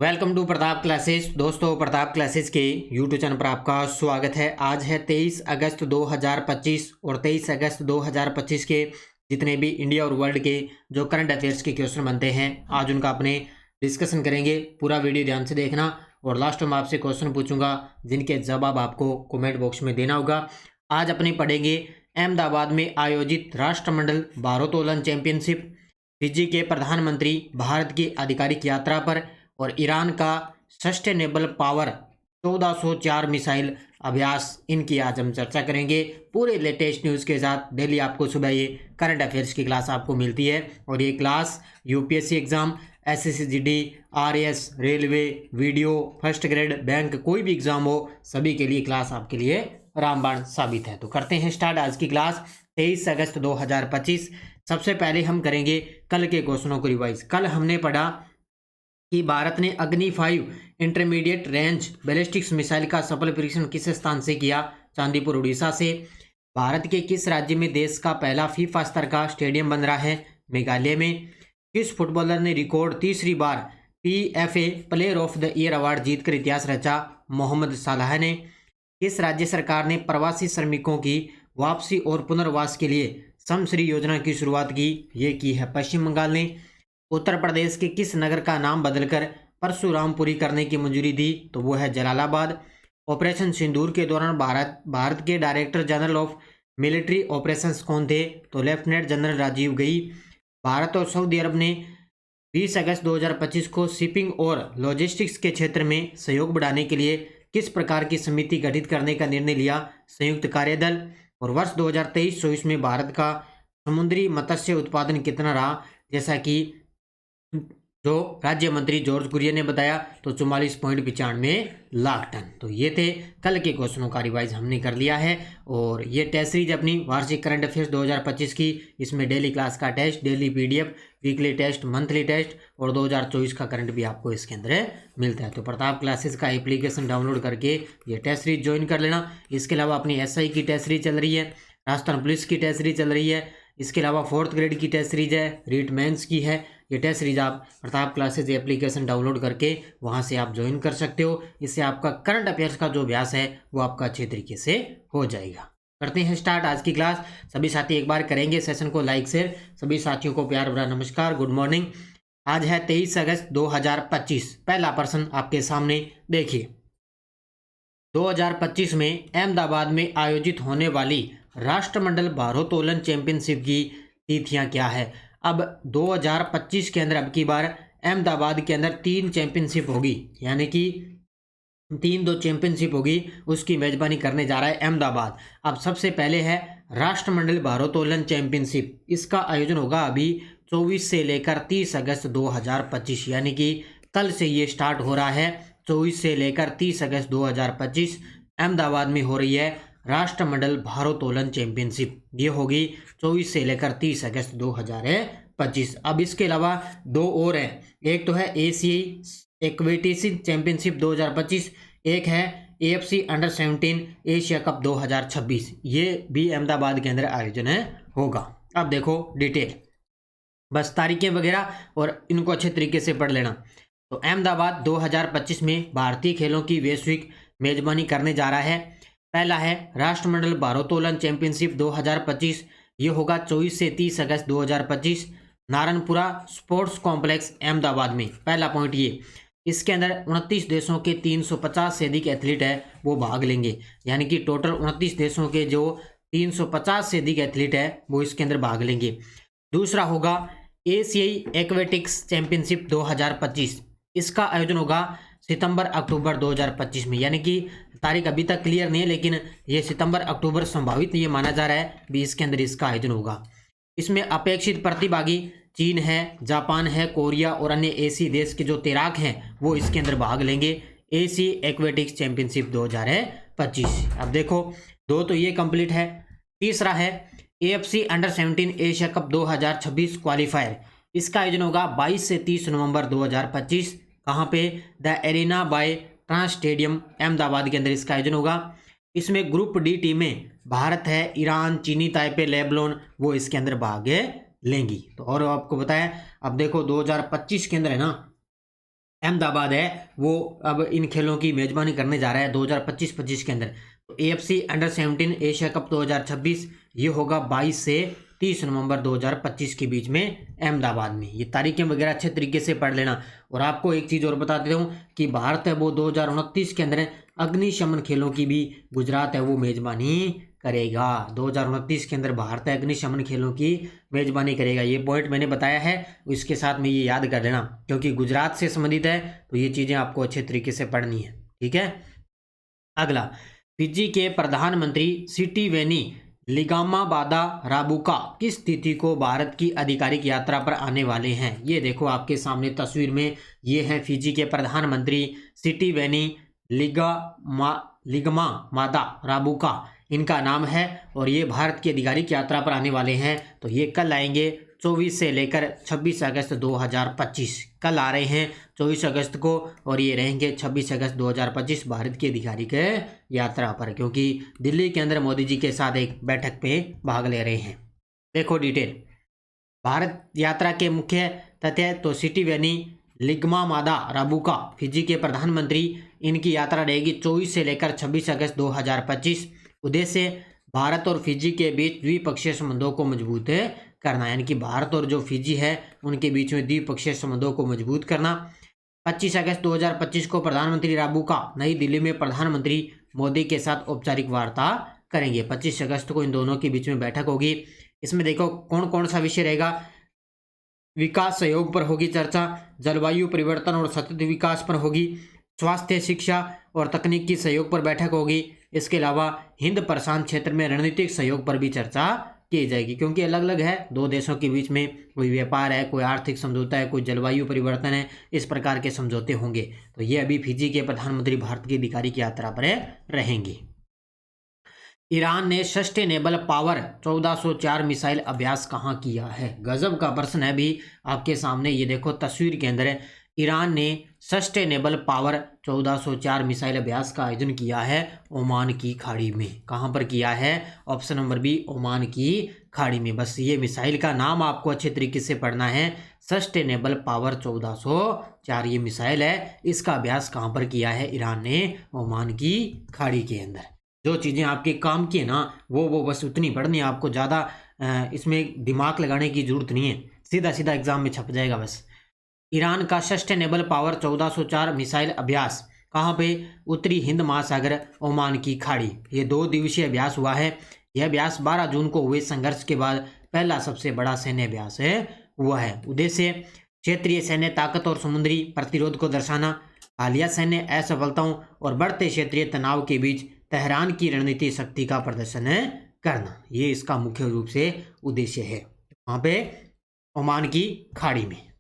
Welcome to Pratap classes. दोस्तों, Pratap classes के YouTube channel पर आपका स्वागत है। आज है 23 अगस्त 2025 और 23 अगस्त 2025 के जितने भी इंडिया और वर्ल्ड के जो करंट अफेयर्स के क्वेश्चन बनते हैं, आज उनका अपने डिस्कशन करेंगे। पूरा वीडियो ध्यान से देखना और लास्ट में आपसे क्वेश्चन पूछूंगा जिनके जवाब आपको कमेंट बॉक्स में देना होगा। आज अपने पढ़ेंगे अहमदाबाद में आयोजित राष्ट्रमंडल भारोत्तोलन चैंपियनशिप, फिजी के प्रधानमंत्री भारत की आधिकारिक यात्रा पर और ईरान का सस्टेनेबल पावर 1404 मिसाइल अभ्यास, इनकी आज हम चर्चा करेंगे पूरे लेटेस्ट न्यूज़ के साथ। डेली आपको सुबह ये करंट अफेयर्स की क्लास आपको मिलती है और ये class UPSC exam, SSC, RAS, railway, video, first grade, bank, कोई भी एग्जाम हो, सभी के लिए क्लास आपके लिए रामबाण साबित है। तो करते हैं स्टार्ट आज की क्लास 23 अगस्त 2025। सबसे पहले हम करेंगे कल के क्वेश्चनों को रिवाइज। कल हमने पढ़ा कि भारत ने अग्नि 5 इंटरमीडिएट रेंज बैलिस्टिक्स मिसाइल का सफल परीक्षण किस स्थान से किया? चांदीपुर, उड़ीसा से। भारत के किस राज्य में देश का पहला फीफा स्तर का स्टेडियम बन रहा है? मेघालय में। किस फुटबॉलर ने रिकॉर्ड तीसरी बार PFA player of the year award जीतकर इतिहास रचा? मोहम्मद सालाह ने। किस राज्य सरकार ने प्रवासी श्रमिकों की वापसी और पुनर्वास के लिए समश्री योजना की शुरुआत की? ये की है पश्चिम बंगाल ने। उत्तर प्रदेश के किस नगर का नाम बदलकर परशुरामपुरी करने की मंजूरी दी? तो वो है जलालाबाद। ऑपरेशन सिंदूर के दौरान भारत के director general of military operations कौन थे? तो लेफ्टिनेंट जनरल राजीव गई। भारत और सऊदी अरब ने 20 अगस्त 2025 को शिपिंग और लॉजिस्टिक्स के क्षेत्र में सहयोग बढ़ाने के लिए किस प्रकार की समिति गठित करने का निर्णय लिया? संयुक्त कार्यदल। और वर्ष 2023-24 में भारत का समुद्री मत्स्य उत्पादन कितना रहा? जैसा कि जो राज्य मंत्री जॉर्ज कुरियन ने बताया, तो 44.95 लाख टन। तो ये थे कल के क्वेश्चनों का रिवाइज हमने कर लिया है। और ये टेस्ट सीरीज अपनी वार्षिक करंट अफेयर्स 2025 की, इसमें डेली क्लास का test, daily PDF, weekly test, monthly test और 2024 का करंट भी आपको इसके अंदर मिलता है। तो प्रताप क्लासेस का एप्लीकेशन डाउनलोड करके ये टेस्ट सीरीज ज्वाइन कर लेना। इसके अलावा अपनी एसआई की टेस्ट सीरीज चल रही है, राजस्थान पुलिस की टेस्ट सीरीज चल रही है, इसके अलावा 4th ग्रेड की टेस्ट सीरीज है, रीट मेंस की है। ये टेस्ट सीरीज आप प्रताप क्लासेज एप्लीकेशन डाउनलोड करके वहाँ से आप ज्वाइन कर सकते हो। इससे आपका करंट अफेयर्स का जो अभ्यास है वो आपका अच्छे तरीके से हो जाएगा। करते हैं स्टार्ट आज की क्लास। सभी साथी एक बार करेंगे सेशन को लाइक शेयर। सभी साथियों को प्यार भरा नमस्कार, गुड मॉर्निंग। आज है 23 अगस्त 2025। पहला प्रश्न आपके सामने देखिए। 2025 में अहमदाबाद में आयोजित होने वाली राष्ट्रमंडल भारोत्तोलन चैंपियनशिप की तिथियां क्या है? अब 2025 के अंदर अब की बार अहमदाबाद के अंदर 3 चैंपियनशिप होगी, यानी कि 3 चैंपियनशिप होगी, उसकी मेजबानी करने जा रहा है अहमदाबाद। अब सबसे पहले है राष्ट्रमंडल भारोत्तोलन चैंपियनशिप। इसका आयोजन होगा अभी 24 से लेकर 30 अगस्त 2025, यानी कि कल से ये स्टार्ट हो रहा है। 24 से लेकर 30 अगस्त 2025 अहमदाबाद में हो रही है राष्ट्रमंडल भारोत्तोलन चैंपियनशिप। ये होगी 24 से लेकर 30 अगस्त 2025। अब इसके अलावा 2 और हैं। एक तो है एशियाई एक्वेटिक्स चैंपियनशिप 2025, एक है एएफसी अंडर 17 एशिया कप 2026। ये भी अहमदाबाद के अंदर आयोजन होगा। अब देखो डिटेल, बस तारीखें वगैरह और इनको अच्छे तरीके से पढ़ लेना। तो अहमदाबाद 2025 में भारतीय खेलों की वैश्विक मेजबानी करने जा रहा है। पहला है राष्ट्रमंडल भारोत्तोलन चैंपियनशिप 2025। ये होगा 24 से 30 अगस्त 2025 नारायणपुरा स्पोर्ट्स कॉम्प्लेक्स अहमदाबाद में। पहला पॉइंट ये, इसके अंदर 29 देशों के 350 से अधिक एथलीट है वो भाग लेंगे, यानी कि टोटल 29 देशों के जो 350 से अधिक एथलीट है वो इसके अंदर भाग लेंगे। दूसरा होगा एशियाई एक्वेटिक्स चैंपियनशिप 2025। इसका आयोजन होगा सितंबर अक्टूबर 2025 में, यानी कि तारीख अभी तक क्लियर नहीं है, लेकिन ये सितंबर अक्टूबर संभावित ये माना जा रहा है भी इसके अंदर इसका आयोजन होगा। इसमें अपेक्षित प्रतिभागी चीन है, जापान है, कोरिया और अन्य एशियाई देश के जो तैराक हैं वो इसके अंदर भाग लेंगे। एशियाई एक्वेटिक्स चैंपियनशिप 2025। अब देखो 2 तो ये कंप्लीट है। तीसरा है AFC under 17 Asia cup 2026 qualifier. इसका आयोजन होगा 22 से 30 नवंबर 2025। कहाँ पे? The arena by trans stadium Ahmedabad के अंदर इसका आयोजन होगा। इसमें ग्रुप डी टीमें भारत है, ईरान, चीनी ताइपे, लेबनान, वो इसके अंदर भाग लेंगी। तो और आपको बताया, अब देखो 2025 के अंदर है ना अहमदाबाद है वो अब इन खेलों की मेजबानी करने जा रहा है 2025-25 के अंदर। तो AFC अंडर 17 एशिया कप 2026 ये होगा 22 से 30 नवंबर 2025 के बीच में अहमदाबाद में। ये तारीखें वगैरह अच्छे तरीके से पढ़ लेना। और आपको एक चीज़ और बता देता हूँ कि भारत है वो 2029 के अंदर अग्निशमन खेलों की भी गुजरात है वो मेजबानी करेगा। 2029 के अंदर भारत अग्निशमन खेलों की मेजबानी करेगा। ये पॉइंट मैंने बताया है, इसके साथ में ये याद कर लेना, क्योंकि गुजरात से संबंधित है तो ये चीज़ें आपको अच्छे तरीके से पढ़नी है। ठीक है। अगला, फिजी के प्रधानमंत्री सिटिवेनी लिगामाबादा राबुका किस तिथि को भारत की आधिकारिक यात्रा पर आने वाले हैं? ये देखो आपके सामने तस्वीर में, ये है फिजी के प्रधानमंत्री सिटिवेनी लिगामाबादा राबुका इनका नाम है, और ये भारत की आधिकारिक यात्रा पर आने वाले हैं। तो ये कल आएंगे 24 से लेकर 26 अगस्त 2025। कल आ रहे हैं 24 अगस्त को, और ये रहेंगे 26 अगस्त 2025 भारत की आधिकारिक यात्रा पर, क्योंकि दिल्ली के अंदर मोदी जी के साथ एक बैठक पे भाग ले रहे हैं। देखो डिटेल भारत यात्रा के मुख्य तथ्य। तो सिटिवेनी लिगामाबादा राबुका फिजी के प्रधानमंत्री, इनकी यात्रा रहेगी 24 से लेकर 26 अगस्त 2025। उद्देश्य भारत और फिजी के बीच द्विपक्षीय संबंधों को मजबूत करना, यानी कि भारत और जो फिजी है उनके बीच में द्विपक्षीय संबंधों को मजबूत करना। 25 अगस्त 2025 को प्रधानमंत्री राबुका नई दिल्ली में प्रधानमंत्री मोदी के साथ औपचारिक वार्ता करेंगे। 25 अगस्त को इन दोनों के बीच में बैठक होगी। इसमें देखो कौन कौन सा विषय रहेगा। विकास सहयोग पर होगी चर्चा, जलवायु परिवर्तन और सतत विकास पर होगी, स्वास्थ्य, शिक्षा और तकनीकी सहयोग पर बैठक होगी। इसके अलावा हिंद प्रशांत क्षेत्र में रणनीतिक सहयोग पर भी चर्चा की जाएगी, क्योंकि अलग अलग है दो देशों के बीच में, कोई व्यापार है, कोई आर्थिक समझौता है, कोई जलवायु परिवर्तन है, इस प्रकार के समझौते होंगे। तो ये अभी फिजी के प्रधानमंत्री भारत की आधिकारिक यात्रा पर रहेंगे। ईरान ने सस्टेनेबल पावर 1404 मिसाइल अभ्यास कहाँ किया है? गजब का प्रश्न है भी आपके सामने। ये देखो तस्वीर के अंदर है, ईरान ने सस्टेनेबल पावर 1404 मिसाइल अभ्यास का आयोजन किया है ओमान की खाड़ी में। कहाँ पर किया है? ऑप्शन नंबर बी, ओमान की खाड़ी में। बस ये मिसाइल का नाम आपको अच्छे तरीके से पढ़ना है, सस्टेनेबल पावर 1404 ये मिसाइल है। इसका अभ्यास कहाँ पर किया है? ईरान ने ओमान की खाड़ी के अंदर। जो चीज़ें आपके काम की है ना वो बस उतनी पढ़नी है, आपको ज़्यादा इसमें दिमाग लगाने की जरूरत नहीं है, सीधा सीधा एग्जाम में छप जाएगा बस। ईरान का सस्टेनेबल पावर 1404 मिसाइल अभ्यास कहाँ पे? उत्तरी हिंद महासागर, ओमान की खाड़ी। ये 2 दिवसीय अभ्यास हुआ है। यह अभ्यास 12 जून को हुए संघर्ष के बाद पहला सबसे बड़ा सैन्य अभ्यास हुआ है। उद्देश्य क्षेत्रीय सैन्य ताकत और समुद्री प्रतिरोध को दर्शाना, हालिया सैन्य असफलताओं और बढ़ते क्षेत्रीय तनाव के बीच तेहरान की रणनीतिक शक्ति का प्रदर्शन करना, ये इसका मुख्य रूप से उद्देश्य है। वहाँ पे ओमान की खाड़ी में।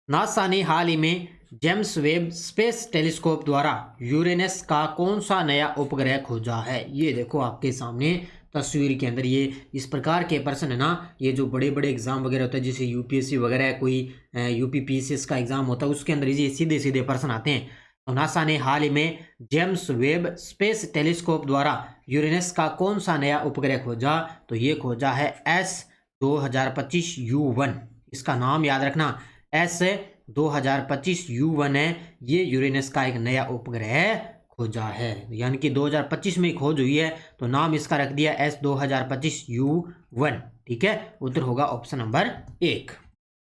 नासा ने हाल ही में जेम्स वेब स्पेस टेलीस्कोप द्वारा यूरेनस का कौन सा नया उपग्रह खोजा है? ये देखो आपके सामने तस्वीर के अंदर, ये इस प्रकार के प्रश्न है ना, ये जो बड़े बड़े एग्जाम वगैरह होते हैं, जैसे यूपीएससी वगैरह है, कोई यूपीपीसीएस का एग्जाम होता है, उसके अंदर ये सीधे सीधे प्रश्न आते हैं। तो नासा ने हाल ही में जेम्स वेब स्पेस टेलीस्कोप द्वारा यूरेनस का कौन सा नया उपग्रह खोजा? तो ये खोजा है S2025U1। इसका नाम याद रखना, S2025U1 है। ये यूरेनस का एक नया उपग्रह खोजा है, यानी कि 2025 में खोज हुई है, तो नाम इसका रख दिया S2025U1। ठीक है, उत्तर होगा ऑप्शन नंबर 1।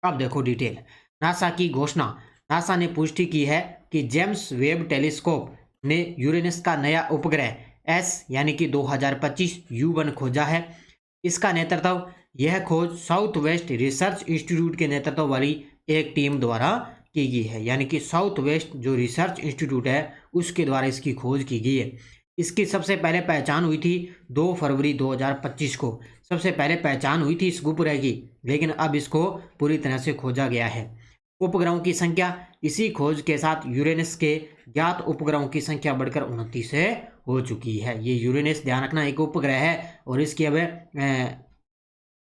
अब देखो डिटेल नासा की घोषणा। नासा ने पुष्टि की है कि जेम्स वेब टेलीस्कोप ने यूरेनस का नया उपग्रह S यानी कि 2025U1 खोजा है। इसका नेतृत्व, यह खोज साउथ वेस्ट रिसर्च इंस्टीट्यूट के नेतृत्व वाली एक टीम द्वारा की गई है, यानी कि साउथ वेस्ट जो रिसर्च इंस्टीट्यूट है उसके द्वारा इसकी खोज की गई है। इसकी सबसे पहले पहचान हुई थी 2 फरवरी 2025 को। सबसे पहले पहचान हुई थी इस उपग्रह की, लेकिन अब इसको पूरी तरह से खोजा गया है। उपग्रहों की संख्या, इसी खोज के साथ यूरेनस के ज्ञात उपग्रहों की संख्या बढ़कर 29 हो चुकी है। ये यूरेनस ध्यान रखना एक उपग्रह है, और इसकी अब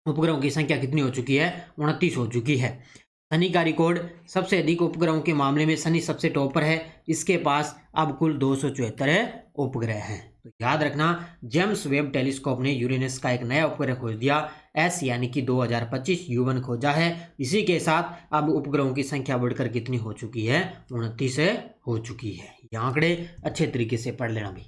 उपग्रहों की संख्या कितनी हो चुकी है? 29 हो चुकी है। शनि का रिकॉर्ड, सबसे अधिक उपग्रहों के मामले में शनि सबसे टॉप पर है। इसके पास अब कुल 274 उपग्रह हैं। तो याद रखना, जेम्स वेब टेलीस्कोप ने यूरेनस का एक नया उपग्रह खोज दिया, एस यानी कि 2025 U1 खोजा है। इसी के साथ अब उपग्रहों की संख्या बढ़कर कितनी हो चुकी है, 29 हो चुकी है। ये आंकड़े अच्छे तरीके से पढ़ लेना भी।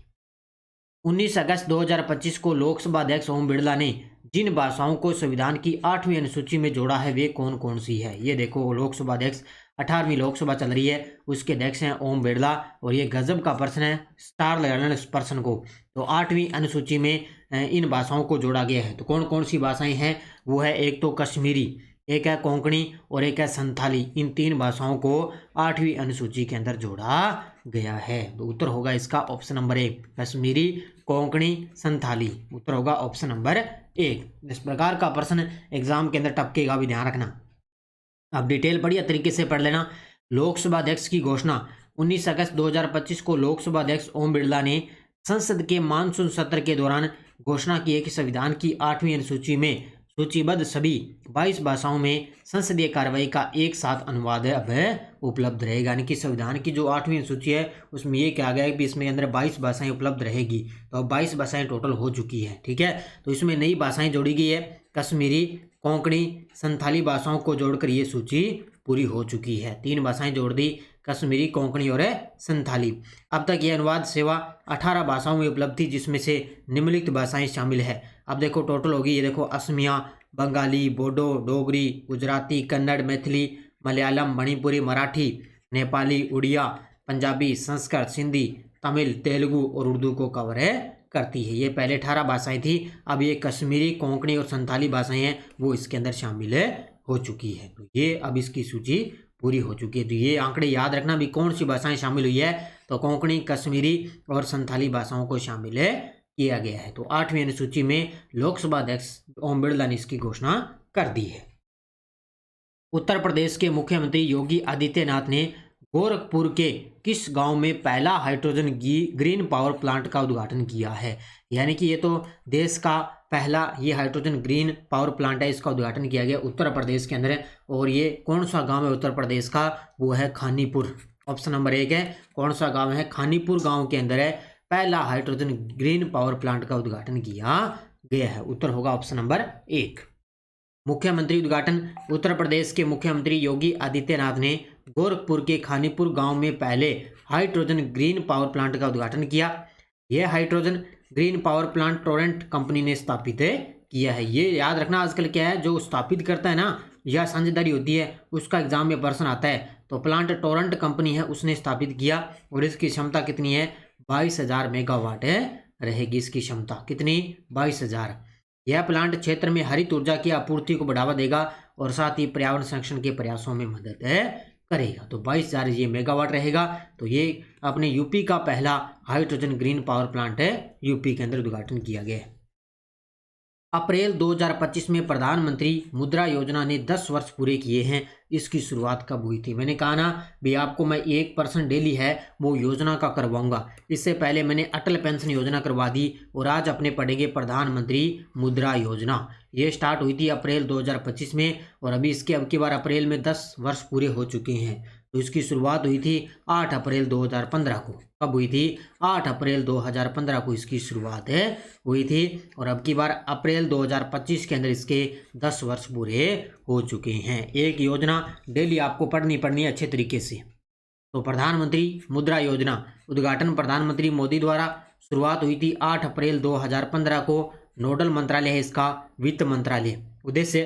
19 अगस्त 2025 को लोकसभा अध्यक्ष ओम बिरला ने जिन भाषाओं को संविधान की 8वीं अनुसूची में जोड़ा है वे कौन कौन सी है। ये देखो, लोकसभा अध्यक्ष, 18वीं लोकसभा चल रही है, उसके अध्यक्ष हैं ओम बिरला, और ये गजब का प्रश्न है, स्टार लगाना इस प्रश्न को। तो 8वीं अनुसूची में इन भाषाओं को जोड़ा गया है। तो कौन कौन सी भाषाएं हैं, वो है एक तो कश्मीरी, एक है कोंकणी और एक है संथाली। इन 3 भाषाओं को 8वीं अनुसूची के अंदर जोड़ा गया है। तो उत्तर होगा इसका ऑप्शन नंबर 1, कश्मीरी, कोंकणी, संथाली। उत्तर होगा ऑप्शन नंबर 1। इस प्रकार का प्रश्न एग्जाम के अंदर टपकेगा भी, ध्यान रखना। अब डिटेल बढ़िया तरीके से पढ़ लेना। लोकसभा अध्यक्ष की घोषणा 19 अगस्त 2025 को लोकसभा अध्यक्ष ओम बिरला ने संसद के मानसून सत्र के दौरान घोषणा की है कि संविधान की 8वीं अनुसूची में सूचीबद्ध सभी 22 भाषाओं में संसदीय कार्रवाई का एक साथ अनुवाद अब उपलब्ध रहेगा। यानी कि संविधान की जो 8वीं अनुसूची है उसमें ये कहा गया है कि इसमें अंदर 22 भाषाएं उपलब्ध रहेगी। तो अब 22 भाषाएं टोटल हो चुकी है, ठीक है। तो इसमें नई भाषाएं जोड़ी गई है, कश्मीरी, कोंकणी, संथाली भाषाओं को जोड़कर ये सूची पूरी हो चुकी है। 3 भाषाएं जोड़ दी, कश्मीरी, कोंकणी और संथाली। अब तक ये अनुवाद सेवा 18 भाषाओं में उपलब्ध थी, जिसमें से निम्नलिखित भाषाएं शामिल है। अब देखो टोटल होगी, ये देखो, असमिया, बंगाली, बोडो, डोगरी, गुजराती, कन्नड़, मैथिली, मलयालम, मणिपुरी, मराठी, नेपाली, उड़िया, पंजाबी, संस्कृत, सिंधी, तमिल, तेलुगु और उर्दू को कवर करती है। ये पहले 18 भाषाएं थी, अब ये कश्मीरी, कोंकणी और संथाली भाषाएं हैं, वो इसके अंदर शामिल हो चुकी है। तो ये अब इसकी सूची पूरी हो चुकी है। तो ये आंकड़े याद रखना भी, कौन सी भाषाएं शामिल हुई है, तो कोंकणी, कश्मीरी और संथाली भाषाओं को शामिल किया गया है। तो 8वीं अनुसूची में लोकसभा अध्यक्ष ओम बिरला ने इसकी घोषणा कर दी है। उत्तर प्रदेश के मुख्यमंत्री योगी आदित्यनाथ ने गोरखपुर के किस गांव में पहला हाइड्रोजन ग्रीन पावर प्लांट का उद्घाटन किया है। यानी कि ये तो देश का पहला ये हाइड्रोजन ग्रीन पावर प्लांट है, इसका उद्घाटन किया गया उत्तर प्रदेश के अंदर है। और ये कौन सा गांव है उत्तर प्रदेश का, वो है खानीपुर। ऑप्शन नंबर 1 है, कौन सा गांव है, खानीपुर गांव के अंदर है पहला हाइड्रोजन ग्रीन पावर प्लांट का उद्घाटन किया गया है। उत्तर होगा ऑप्शन नंबर 1। मुख्यमंत्री उद्घाटन। उत्तर प्रदेश के मुख्यमंत्री योगी आदित्यनाथ ने गोरखपुर के खानीपुर गांव में पहले हाइड्रोजन ग्रीन पावर प्लांट का उद्घाटन किया। यह hydrogen green power plant Torrent company ने स्थापित किया है। ये याद रखना, आजकल क्या है, जो स्थापित करता है ना, यह साझेदारी होती है, उसका एग्जाम में प्रश्न आता है। तो प्लांट टोरेंट कंपनी है, उसने स्थापित किया और इसकी क्षमता कितनी है, 22,000 मेगावाट रहेगी इसकी क्षमता। कितनी, 22,000। यह प्लांट क्षेत्र में हरित ऊर्जा की आपूर्ति को बढ़ावा देगा और साथ ही पर्यावरण संरक्षण के प्रयासों में मदद करेगा। तो 22,000 ये मेगावाट रहेगा। तो ये अपने यूपी का पहला हाइड्रोजन ग्रीन पावर प्लांट है, यूपी के अंदर उद्घाटन किया गया है। अप्रैल 2025 में प्रधानमंत्री मुद्रा योजना ने 10 वर्ष पूरे किए हैं। इसकी शुरुआत कब हुई थी। मैंने कहा ना भी आपको मैं 1% डेली है वो योजना का करवाऊंगा। इससे पहले मैंने अटल पेंशन योजना करवा दी और आज अपने पढ़ेंगे प्रधानमंत्री मुद्रा योजना। ये स्टार्ट हुई थी अप्रैल 2025 में और अभी इसके अब की बार अप्रैल में 10 वर्ष पूरे हो चुके हैं। तो इसकी शुरुआत हुई थी 8 अप्रैल 2015 को। कब हुई थी, 8 अप्रैल 2015 को इसकी शुरुआत हुई थी और अब की बार अप्रैल 2025 के अंदर इसके 10 वर्ष पूरे हो चुके हैं। एक योजना डेली आपको पढ़नी है अच्छे तरीके से। तो प्रधानमंत्री मुद्रा योजना उद्घाटन प्रधानमंत्री मोदी द्वारा, शुरुआत हुई थी 8 अप्रैल 2015 को। नोडल मंत्रालय है इसका वित्त मंत्रालय। उद्देश्य,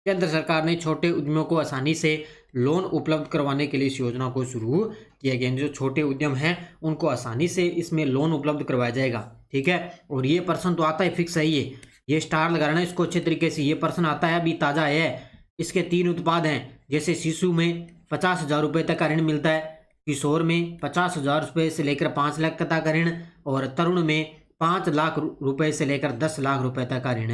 केंद्र सरकार ने छोटे उद्यमों को आसानी से लोन उपलब्ध करवाने के लिए इस योजना को शुरू किया गया। जो छोटे उद्यम हैं उनको आसानी से इसमें लोन उपलब्ध करवाया जाएगा, ठीक है। और ये पर्सन तो आता है फिक्स है, ये स्टार लगाना इसको अच्छे तरीके से। ये पर्सन आता है, अभी ताज़ा है। इसके 3 उत्पाद हैं, जैसे शिशु में 50,000 रुपये तक का ऋण मिलता है, किशोर में 50,000 रुपये से लेकर 5 लाख तक का ऋण और तरुण में 5 लाख रुपए से लेकर 10 लाख रुपए तक का ऋण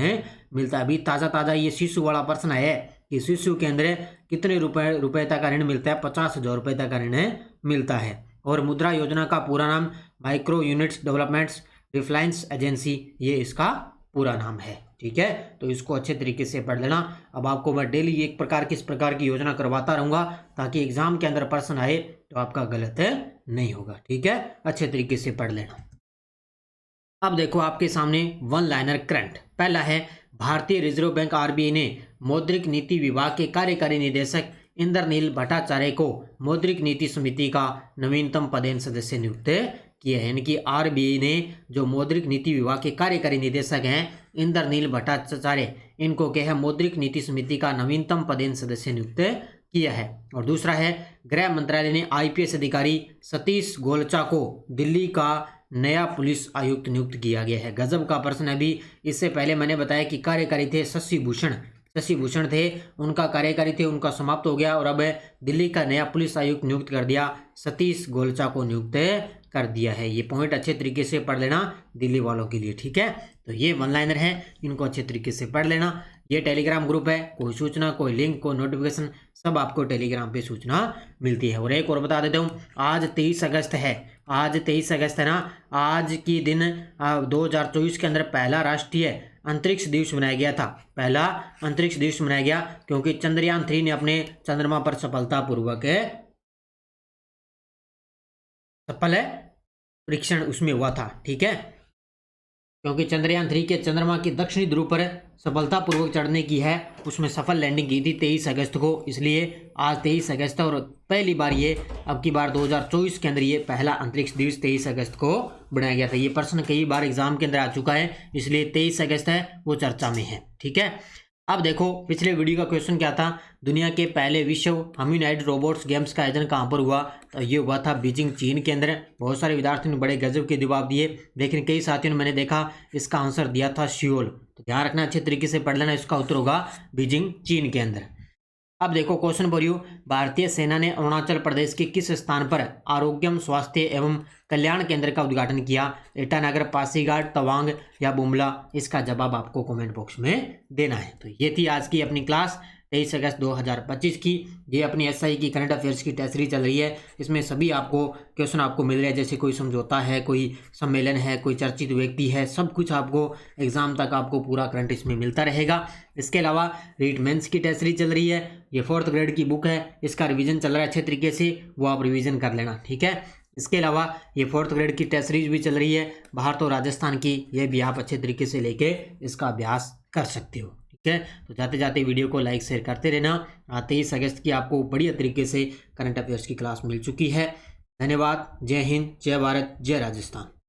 मिलता है। अभी ताज़ा ये शिशु वाला प्रश्न है कि शिशु के अंदर कितने रुपए तक का ऋण मिलता है, 50,000 रुपये तक का ऋण मिलता है। और मुद्रा योजना का पूरा नाम micro units developments refinance agency, ये इसका पूरा नाम है, ठीक है। तो इसको अच्छे तरीके से पढ़ लेना। अब आपको मैं डेली एक प्रकार की इस प्रकार की योजना करवाता रहूँगा ताकि एग्जाम के अंदर प्रश्न आए तो आपका गलत नहीं होगा, ठीक है। अच्छे तरीके से पढ़ लेना। अब देखो आपके सामने वन लाइनर करंट। पहला है, भारतीय रिजर्व बैंक आरबीआई ने मौद्रिक नीति विभाग के कार्यकारी निदेशक इंद्रनील भट्टाचार्य को मौद्रिक नीति समिति का नवीनतम पदेन सदस्य नियुक्त किया है। यानी कि आरबीआई ने जो मौद्रिक नीति विभाग के कार्यकारी निदेशक हैं इंद्रनील भट्टाचार्य, इनको क्या है मौद्रिक नीति समिति का नवीनतम पदेन सदस्य नियुक्त किया है। और दूसरा है, गृह मंत्रालय ने आईपीएस अधिकारी सतीश गोलचा को दिल्ली का नया पुलिस आयुक्त नियुक्त किया गया है। गजब का प्रश्न है। अभी इससे पहले मैंने बताया कि कार्यकारी थे शशि भूषण थे, उनका कार्यकारी थे, उनका समाप्त हो गया और अब दिल्ली का नया पुलिस आयुक्त नियुक्त कर दिया, सतीश गोलचा को नियुक्त कर दिया है। ये पॉइंट अच्छे तरीके से पढ़ लेना दिल्ली वालों के लिए, ठीक है। तो ये वन लाइनर है, इनको अच्छे तरीके से पढ़ लेना। ये टेलीग्राम ग्रुप है, कोई सूचना, कोई लिंक, कोई नोटिफिकेशन, सब आपको टेलीग्राम पे सूचना मिलती है। और एक और बता देता हूँ, आज 23 अगस्त है, आज 23 अगस्त है ना। आज की दिन 2024 के अंदर पहला राष्ट्रीय अंतरिक्ष दिवस मनाया गया था। पहला अंतरिक्ष दिवस मनाया गया क्योंकि चंद्रयान 3 ने अपने चंद्रमा पर सफलतापूर्वक सफल परीक्षण उसमें हुआ था, ठीक है। क्योंकि चंद्रयान 3 के चंद्रमा के दक्षिणी ध्रुव पर सफलतापूर्वक चढ़ने की है, उसमें सफल लैंडिंग की थी 23 अगस्त को, इसलिए आज 23 अगस्त है। और पहली बार ये अब की बार 2024 के अंदर ये पहला अंतरिक्ष दिवस 23 अगस्त को बनाया गया था। ये प्रश्न कई बार एग्जाम के अंदर आ चुका है, इसलिए 23 अगस्त है वो चर्चा में है, ठीक है। अब देखो पिछले वीडियो का क्वेश्चन क्या था, दुनिया के पहले विश्व ह्यूमनॉइड रोबोट्स गेम्स का आयोजन कहाँ पर हुआ, तो ये हुआ था बीजिंग चीन के अंदर। बहुत सारे विद्यार्थियों ने बड़े गजब के जवाब दिए, लेकिन कई साथियों ने मैंने देखा इसका आंसर दिया था सियोल। तो ध्यान रखना, अच्छे तरीके से पढ़ लेना, इसका उत्तर होगा बीजिंग चीन के अंदर। अब देखो क्वेश्चन फॉर यू, भारतीय सेना ने अरुणाचल प्रदेश के किस स्थान पर आरोग्यम स्वास्थ्य एवं कल्याण केंद्र का उद्घाटन किया, ईटानगर, पासीघाट, तवांग या बुमला। इसका जवाब आपको कमेंट बॉक्स में देना है। तो ये थी आज की अपनी क्लास 23 अगस्त 2025 की। ये अपनी एसआई की करंट अफेयर्स की टेस्ट सीरीज चल रही है, इसमें सभी आपको क्वेश्चन आपको मिल रहे हैं, जैसे कोई समझौता है, कोई सम्मेलन है, कोई चर्चित व्यक्ति है, सब कुछ आपको एग्जाम तक आपको पूरा करंट इसमें मिलता रहेगा। इसके अलावा रीड मेंस की टेस्ट सीरीज चल रही है, ये 4th ग्रेड की बुक है, इसका रिवीजन चल रहा है अच्छे तरीके से, वो आप रिवीजन कर लेना, ठीक है। इसके अलावा ये 4th ग्रेड की टेस्ट सीरीज भी चल रही है भारत और राजस्थान की, ये भी आप अच्छे तरीके से लेके इसका अभ्यास कर सकते हो, ठीक है। तो जाते जाते वीडियो को लाइक शेयर करते रहना। 23 अगस्त की आपको बढ़िया तरीके से करंट अफेयर्स की क्लास मिल चुकी है। धन्यवाद। जय हिंद, जय भारत, जय राजस्थान।